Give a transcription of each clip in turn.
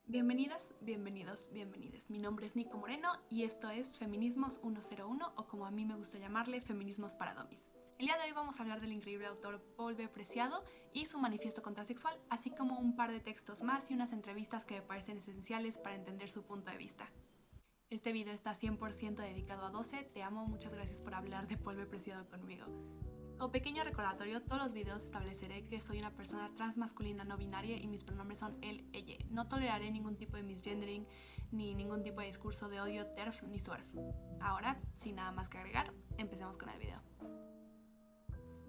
Bienvenidas, bienvenidos, bienvenides. Mi nombre es Nico Moreno y esto es Feminismos 101 o como a mí me gusta llamarle, Feminismos para Dummies. El día de hoy vamos a hablar del increíble autor Paul B. Preciado y su manifiesto contrasexual, así como un par de textos más y unas entrevistas que me parecen esenciales para entender su punto de vista. Este video está 100% dedicado a 12, te amo, muchas gracias por hablar de Paul B. Preciado conmigo. Como pequeño recordatorio, todos los videos estableceré que soy una persona transmasculina no binaria y mis pronombres son él, ella. No toleraré ningún tipo de misgendering, ni ningún tipo de discurso de odio, TERF ni SUERF. Ahora, sin nada más que agregar, empecemos con el video.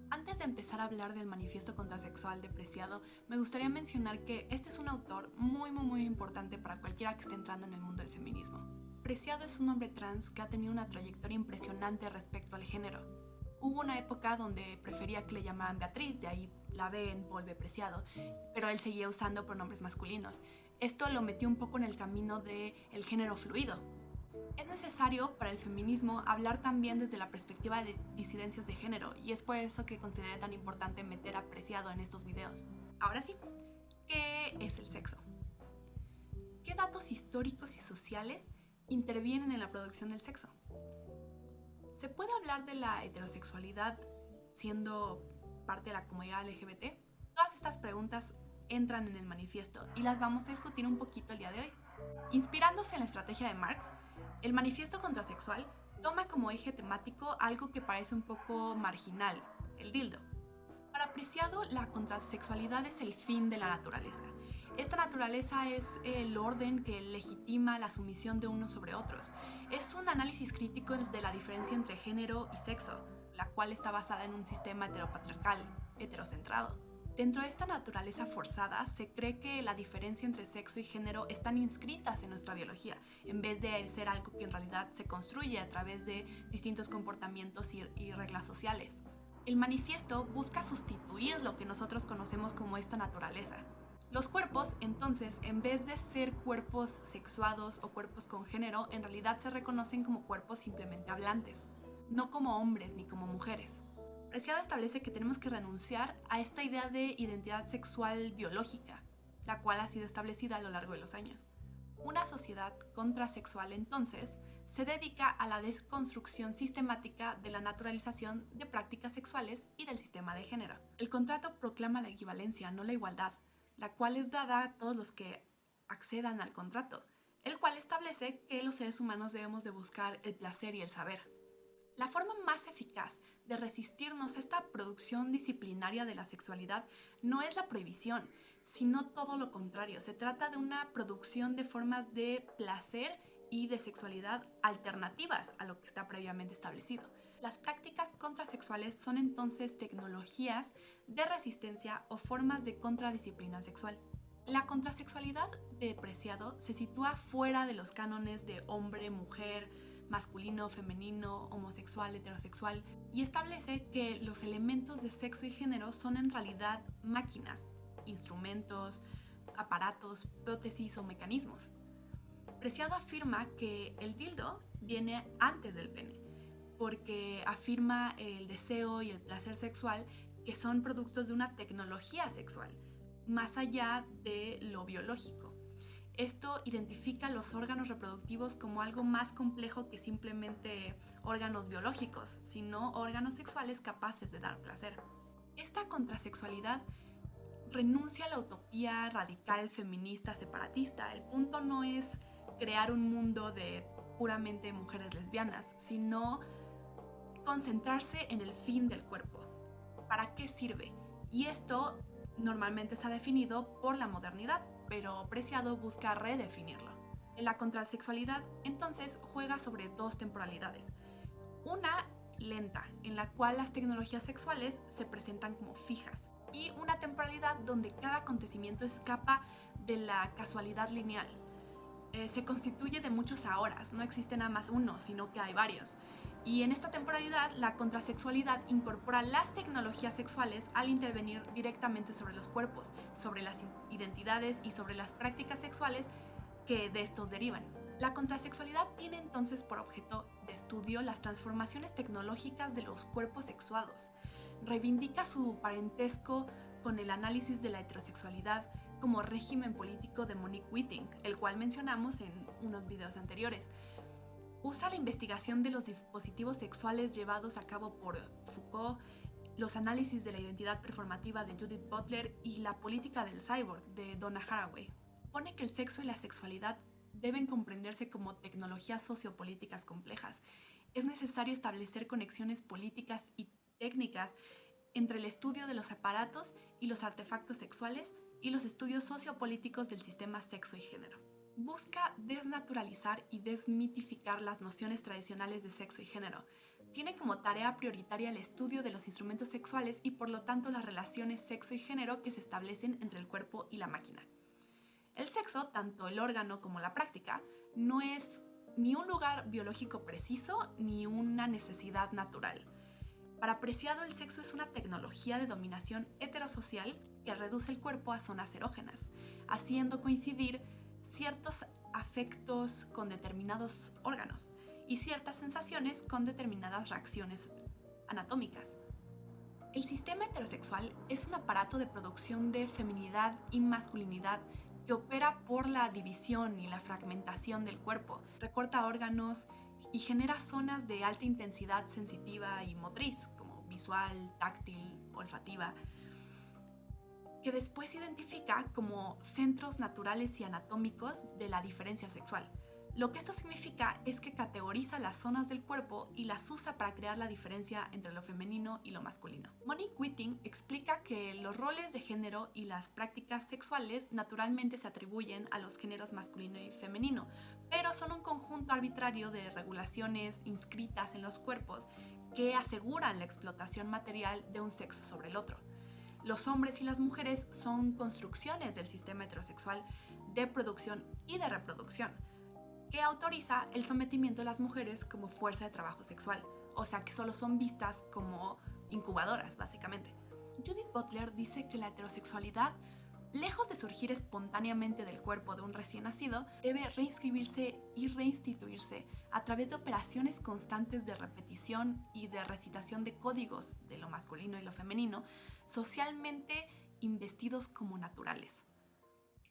Antes de empezar a hablar del manifiesto contrasexual de Preciado, me gustaría mencionar que este es un autor muy importante para cualquiera que esté entrando en el mundo del feminismo. Preciado es un hombre trans que ha tenido una trayectoria impresionante respecto al género. Hubo una época donde prefería que le llamaran Beatriz, de ahí la B en Paul B. Preciado, pero él seguía usando pronombres masculinos. Esto lo metió un poco en el camino del género fluido. Es necesario para el feminismo hablar también desde la perspectiva de disidencias de género, y es por eso que consideré tan importante meter a Preciado en estos videos. Ahora sí, ¿qué es el sexo? ¿Qué datos históricos y sociales intervienen en la producción del sexo? ¿Se puede hablar de la heterosexualidad siendo parte de la comunidad LGBT? Todas estas preguntas entran en el manifiesto y las vamos a discutir un poquito el día de hoy. Inspirándose en la estrategia de Marx, el manifiesto contrasexual toma como eje temático algo que parece un poco marginal, el dildo. Para Preciado, la contrasexualidad es el fin de la naturaleza. Esta naturaleza es el orden que legitima la sumisión de unos sobre otros. Es un análisis crítico de la diferencia entre género y sexo, la cual está basada en un sistema heteropatriarcal, heterocentrado. Dentro de esta naturaleza forzada, se cree que la diferencia entre sexo y género están inscritas en nuestra biología, en vez de ser algo que en realidad se construye a través de distintos comportamientos y reglas sociales. El manifiesto busca sustituir lo que nosotros conocemos como esta naturaleza. Los cuerpos, entonces, en vez de ser cuerpos sexuados o cuerpos con género, en realidad se reconocen como cuerpos simplemente hablantes, no como hombres ni como mujeres. Preciado establece que tenemos que renunciar a esta idea de identidad sexual biológica, la cual ha sido establecida a lo largo de los años. Una sociedad contrasexual, entonces, se dedica a la desconstrucción sistemática de la naturalización de prácticas sexuales y del sistema de género. El contrato proclama la equivalencia, no la igualdad, la cual es dada a todos los que accedan al contrato, el cual establece que los seres humanos debemos de buscar el placer y el saber. La forma más eficaz de resistirnos a esta producción disciplinaria de la sexualidad no es la prohibición, sino todo lo contrario. Se trata de una producción de formas de placer y de sexualidad alternativas a lo que está previamente establecido. Las prácticas contrasexuales son entonces tecnologías de resistencia o formas de contradisciplina sexual. La contrasexualidad de Preciado se sitúa fuera de los cánones de hombre, mujer, masculino, femenino, homosexual, heterosexual, y establece que los elementos de sexo y género son en realidad máquinas, instrumentos, aparatos, prótesis o mecanismos. Preciado afirma que el dildo viene antes del pene, porque afirma el deseo y el placer sexual que son productos de una tecnología sexual, más allá de lo biológico. Esto identifica los órganos reproductivos como algo más complejo que simplemente órganos biológicos, sino órganos sexuales capaces de dar placer. Esta contrasexualidad renuncia a la utopía radical, feminista, separatista. El punto no es crear un mundo de puramente mujeres lesbianas, sino concentrarse en el fin del cuerpo. ¿Para qué sirve? Y esto normalmente se ha definido por la modernidad, pero Preciado busca redefinirlo. La contrasexualidad entonces juega sobre dos temporalidades. Una lenta, en la cual las tecnologías sexuales se presentan como fijas, y una temporalidad donde cada acontecimiento escapa de la casualidad lineal. Se constituye de muchos ahoras, no existe nada más uno, sino que hay varios. Y en esta temporalidad, la contrasexualidad incorpora las tecnologías sexuales al intervenir directamente sobre los cuerpos, sobre las identidades y sobre las prácticas sexuales que de estos derivan. La contrasexualidad tiene entonces por objeto de estudio las transformaciones tecnológicas de los cuerpos sexuados. Reivindica su parentesco con el análisis de la heterosexualidad, como régimen político de Monique Witting, el cual mencionamos en unos videos anteriores. Usa la investigación de los dispositivos sexuales llevados a cabo por Foucault, los análisis de la identidad performativa de Judith Butler y la política del cyborg de Donna Haraway. Pone que el sexo y la sexualidad deben comprenderse como tecnologías sociopolíticas complejas. Es necesario establecer conexiones políticas y técnicas entre el estudio de los aparatos y los artefactos sexuales y los estudios sociopolíticos del sistema sexo y género. Busca desnaturalizar y desmitificar las nociones tradicionales de sexo y género. Tiene como tarea prioritaria el estudio de los instrumentos sexuales y por lo tanto las relaciones sexo y género que se establecen entre el cuerpo y la máquina. El sexo, tanto el órgano como la práctica, no es ni un lugar biológico preciso ni una necesidad natural. Para Preciado, el sexo es una tecnología de dominación heterosocial que reduce el cuerpo a zonas erógenas, haciendo coincidir ciertos afectos con determinados órganos y ciertas sensaciones con determinadas reacciones anatómicas. El sistema heterosexual es un aparato de producción de feminidad y masculinidad que opera por la división y la fragmentación del cuerpo, recorta órganos y genera zonas de alta intensidad sensitiva y motriz, como visual, táctil, olfativa, que después identifica como centros naturales y anatómicos de la diferencia sexual. Lo que esto significa es que categoriza las zonas del cuerpo y las usa para crear la diferencia entre lo femenino y lo masculino. Monique Witting explica que los roles de género y las prácticas sexuales naturalmente se atribuyen a los géneros masculino y femenino, pero son un conjunto arbitrario de regulaciones inscritas en los cuerpos que aseguran la explotación material de un sexo sobre el otro. Los hombres y las mujeres son construcciones del sistema heterosexual de producción y de reproducción, que autoriza el sometimiento de las mujeres como fuerza de trabajo sexual, o sea que solo son vistas como incubadoras, básicamente. Judith Butler dice que la heterosexualidad, lejos de surgir espontáneamente del cuerpo de un recién nacido, debe reinscribirse y reinstituirse a través de operaciones constantes de repetición y de recitación de códigos de lo masculino y lo femenino, socialmente investidos como naturales.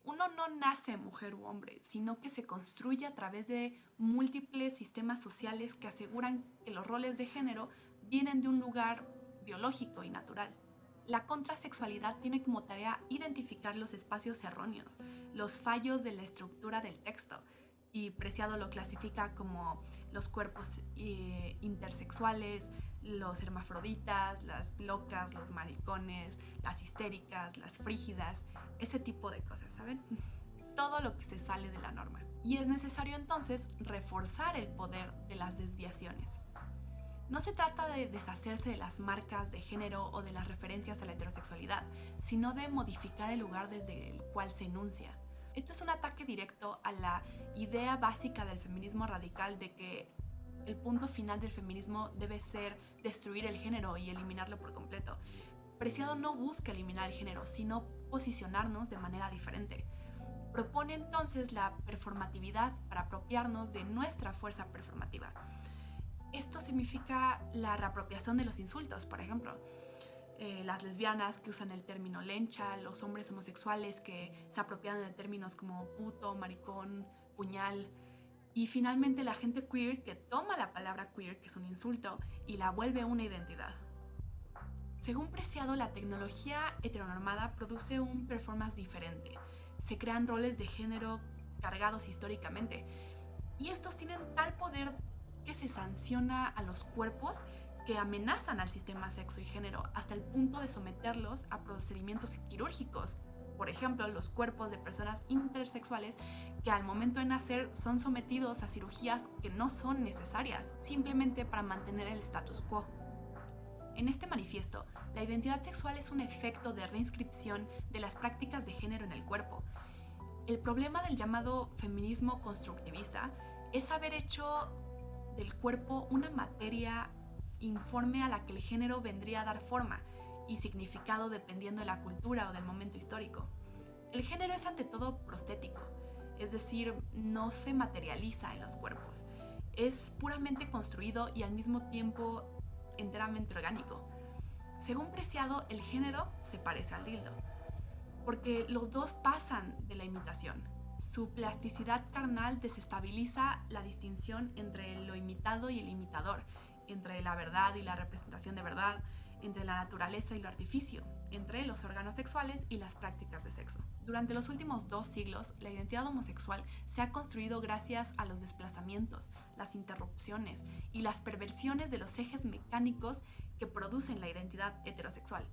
Uno no nace mujer u hombre, sino que se construye a través de múltiples sistemas sociales que aseguran que los roles de género vienen de un lugar biológico y natural. La contrasexualidad tiene como tarea identificar los espacios erróneos, los fallos de la estructura del texto, y Preciado lo clasifica como los cuerpos intersexuales, los hermafroditas, las locas, los maricones, las histéricas, las frígidas, ese tipo de cosas, ¿saben? Todo lo que se sale de la norma. Y es necesario entonces reforzar el poder de las desviaciones. No se trata de deshacerse de las marcas de género o de las referencias a la heterosexualidad, sino de modificar el lugar desde el cual se enuncia. Esto es un ataque directo a la idea básica del feminismo radical de que el punto final del feminismo debe ser destruir el género y eliminarlo por completo. Preciado no busca eliminar el género, sino posicionarnos de manera diferente. Propone entonces la performatividad para apropiarnos de nuestra fuerza performativa. Esto significa la reapropiación de los insultos, por ejemplo. Las lesbianas que usan el término lencha, los hombres homosexuales que se apropian de términos como puto, maricón, puñal, y finalmente la gente queer que toma la palabra queer, que es un insulto, y la vuelve una identidad. Según Preciado, la tecnología heteronormada produce un performance diferente. Se crean roles de género cargados históricamente, y estos tienen tal poder que se sanciona a los cuerpos que amenazan al sistema sexo y género hasta el punto de someterlos a procedimientos quirúrgicos. Por ejemplo, los cuerpos de personas intersexuales que al momento de nacer son sometidos a cirugías que no son necesarias, simplemente para mantener el status quo. En este manifiesto, la identidad sexual es un efecto de reinscripción de las prácticas de género en el cuerpo. El problema del llamado feminismo constructivista es haber hecho del cuerpo una materia informe a la que el género vendría a dar forma y significado dependiendo de la cultura o del momento histórico. El género es ante todo prostético, es decir, no se materializa en los cuerpos. Es puramente construido y al mismo tiempo enteramente orgánico. Según Preciado, el género se parece al dildo. porque los dos pasan de la imitación. Su plasticidad carnal desestabiliza la distinción entre lo imitado y el imitador, entre la verdad y la representación de verdad, entre la naturaleza y lo artificio, entre los órganos sexuales y las prácticas de sexo. Durante los últimos 2 siglos, la identidad homosexual se ha construido gracias a los desplazamientos, las interrupciones y las perversiones de los ejes mecánicos que producen la identidad heterosexual,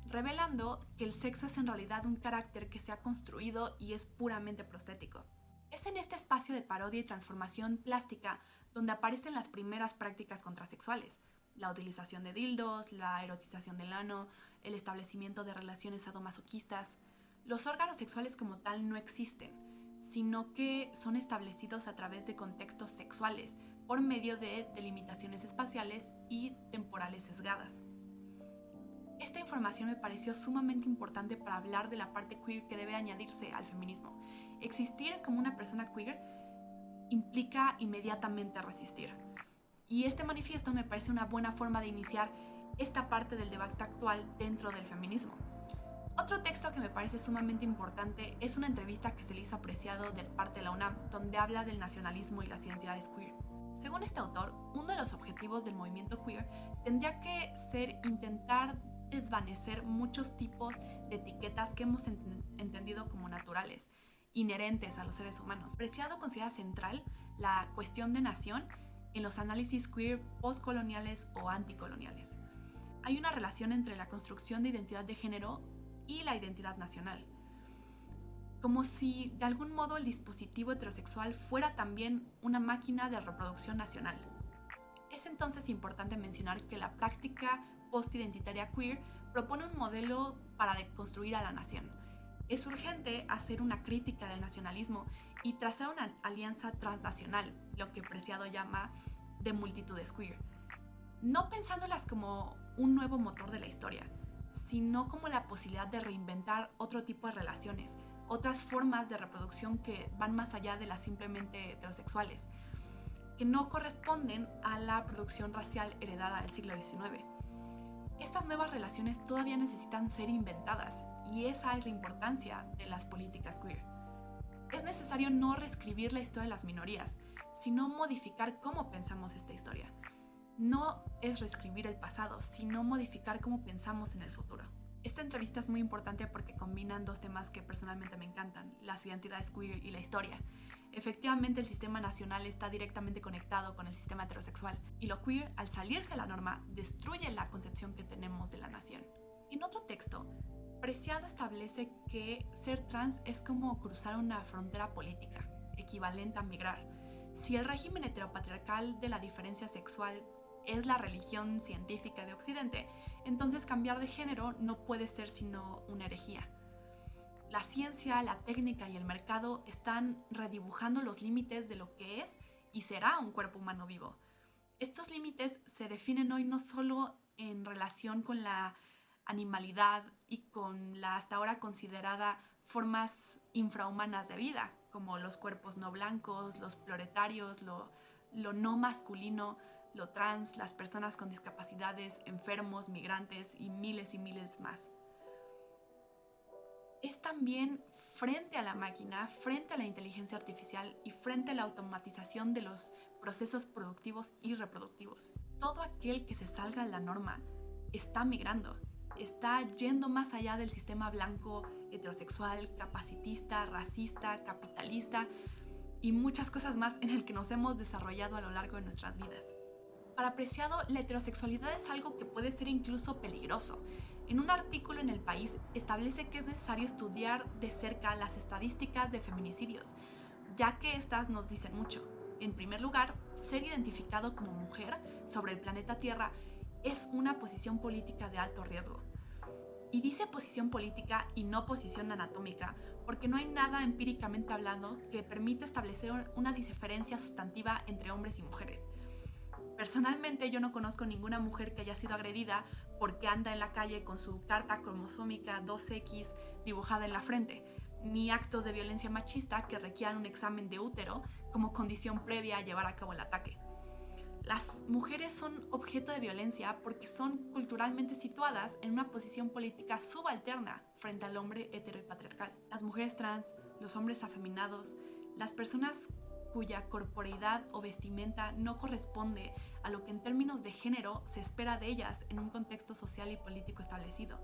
revelando que el sexo es en realidad un carácter que se ha construido y es puramente prostético. Es en este espacio de parodia y transformación plástica donde aparecen las primeras prácticas contrasexuales, la utilización de dildos, la erotización del ano, el establecimiento de relaciones sadomasoquistas. Los órganos sexuales como tal no existen, sino que son establecidos a través de contextos sexuales por medio de delimitaciones espaciales y temporales sesgadas. Esta información me pareció sumamente importante para hablar de la parte queer que debe añadirse al feminismo. Existir como una persona queer implica inmediatamente resistir. Y este manifiesto me parece una buena forma de iniciar esta parte del debate actual dentro del feminismo. Otro texto que me parece sumamente importante es una entrevista que se le hizo a Preciado del parte de la UNAM, donde habla del nacionalismo y las identidades queer. Según este autor, uno de los objetivos del movimiento queer tendría que ser intentar desvanecer muchos tipos de etiquetas que hemos entendido como naturales, inherentes a los seres humanos. Preciado considera central la cuestión de nación en los análisis queer postcoloniales o anticoloniales. Hay una relación entre la construcción de identidad de género y la identidad nacional, como si de algún modo el dispositivo heterosexual fuera también una máquina de reproducción nacional. Es entonces importante mencionar que la práctica postidentitaria queer propone un modelo para deconstruir a la nación. Es urgente hacer una crítica del nacionalismo y trazar una alianza transnacional, lo que Preciado llama de multitudes queer, no pensándolas como un nuevo motor de la historia, sino como la posibilidad de reinventar otro tipo de relaciones, otras formas de reproducción que van más allá de las simplemente heterosexuales, que no corresponden a la producción racial heredada del siglo XIX. Estas nuevas relaciones todavía necesitan ser inventadas, y esa es la importancia de las políticas queer. Es necesario no reescribir la historia de las minorías, sino modificar cómo pensamos esta historia. No es reescribir el pasado, sino modificar cómo pensamos en el futuro. Esta entrevista es muy importante porque combinan 2 temas que personalmente me encantan, las identidades queer y la historia. Efectivamente, el sistema nacional está directamente conectado con el sistema heterosexual, y lo queer, al salirse de la norma, destruye la concepción que tenemos de la nación. En otro texto, Preciado establece que ser trans es como cruzar una frontera política, equivalente a migrar. Si el régimen heteropatriarcal de la diferencia sexual es la religión científica de Occidente, entonces cambiar de género no puede ser sino una herejía. La ciencia, la técnica y el mercado están redibujando los límites de lo que es y será un cuerpo humano vivo. Estos límites se definen hoy no solo en relación con la animalidad y con la hasta ahora considerada formas infrahumanas de vida, como los cuerpos no blancos, los proletarios, lo no masculino, lo trans, las personas con discapacidades, enfermos, migrantes y miles más. Es también frente a la máquina, frente a la inteligencia artificial y frente a la automatización de los procesos productivos y reproductivos. Todo aquel que se salga de la norma está migrando, está yendo más allá del sistema blanco, heterosexual, capacitista, racista, capitalista y muchas cosas más en el que nos hemos desarrollado a lo largo de nuestras vidas. Para Preciado, la heterosexualidad es algo que puede ser incluso peligroso. En un artículo en El País establece que es necesario estudiar de cerca las estadísticas de feminicidios, ya que estas nos dicen mucho. En primer lugar, ser identificado como mujer sobre el planeta Tierra es una posición política de alto riesgo. Y dice posición política y no posición anatómica, porque no hay nada empíricamente hablando que permita establecer una diferencia sustantiva entre hombres y mujeres. Personalmente, yo no conozco ninguna mujer que haya sido agredida porque anda en la calle con su carta cromosómica 2X dibujada en la frente, ni actos de violencia machista que requieran un examen de útero como condición previa a llevar a cabo el ataque. Las mujeres son objeto de violencia porque son culturalmente situadas en una posición política subalterna frente al hombre hetero y patriarcal. Las mujeres trans, los hombres afeminados, las personas cuya corporeidad o vestimenta no corresponde a lo que en términos de género se espera de ellas en un contexto social y político establecido.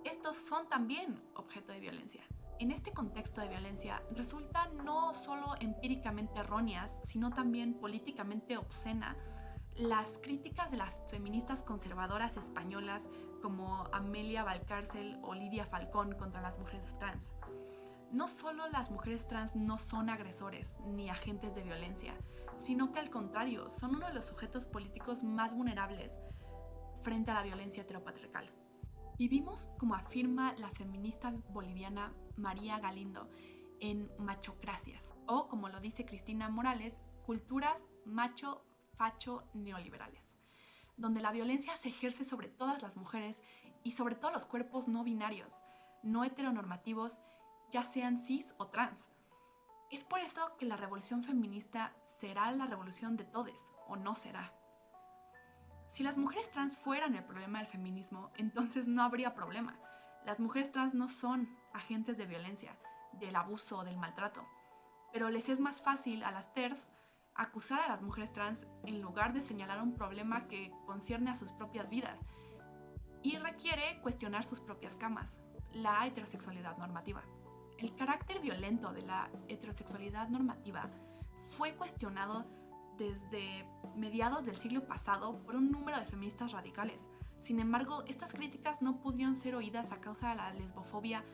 Estos son también objeto de violencia. En este contexto de violencia resulta no solo empíricamente erróneas, sino también políticamente obscena las críticas de las feministas conservadoras españolas como Amelia Valcárcel o Lidia Falcón contra las mujeres trans. No solo las mujeres trans no son agresores ni agentes de violencia, sino que al contrario, son uno de los sujetos políticos más vulnerables frente a la violencia heteropatriarcal. Vivimos, como afirma la feminista boliviana María Galindo, en machocracias, o como lo dice Cristina Morales, culturas macho, facho, neoliberales, donde la violencia se ejerce sobre todas las mujeres y sobre todos los cuerpos no binarios, no heteronormativos, ya sean cis o trans. Es por eso que la revolución feminista será la revolución de todes, o no será. Si las mujeres trans fueran el problema del feminismo, entonces no habría problema. Las mujeres trans no son agentes de violencia, del abuso o del maltrato, pero les es más fácil a las TERFs acusar a las mujeres trans en lugar de señalar un problema que concierne a sus propias vidas y requiere cuestionar sus propias camas, la heterosexualidad normativa. El carácter violento de la heterosexualidad normativa fue cuestionado desde mediados del siglo pasado por un número de feministas radicales. Sin embargo, estas críticas no pudieron ser oídas a causa de la lesbofobia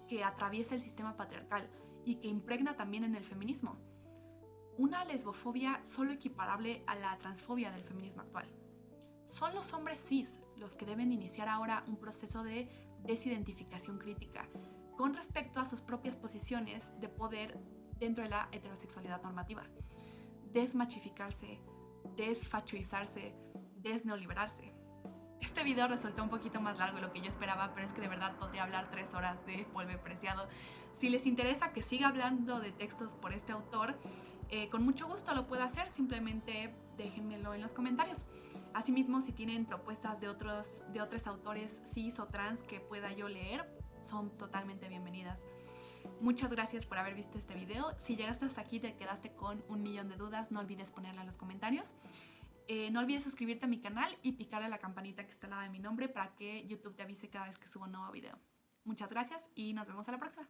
que atraviesa el sistema patriarcal y que impregna también en el feminismo. Una lesbofobia solo equiparable a la transfobia del feminismo actual. Son los hombres cis los que deben iniciar ahora un proceso de desidentificación crítica con respecto a sus propias posiciones de poder dentro de la heterosexualidad normativa. Desmachificarse, desfachoizarse, desneoliberarse. Este video resultó un poquito más largo de lo que yo esperaba, pero es que de verdad podría hablar 3 horas de Polvo Preciado. Si les interesa que siga hablando de textos por este autor, con mucho gusto lo puedo hacer, simplemente déjenmelo en los comentarios. Asimismo, si tienen propuestas de otros autores cis o trans que pueda yo leer, son totalmente bienvenidas. Muchas gracias por haber visto este video. Si llegaste hasta aquí y te quedaste con 1.000.000 de dudas, no olvides ponerla en los comentarios. No olvides suscribirte a mi canal y picarle a la campanita que está al lado de mi nombre para que YouTube te avise cada vez que subo un nuevo video. Muchas gracias y nos vemos a la próxima.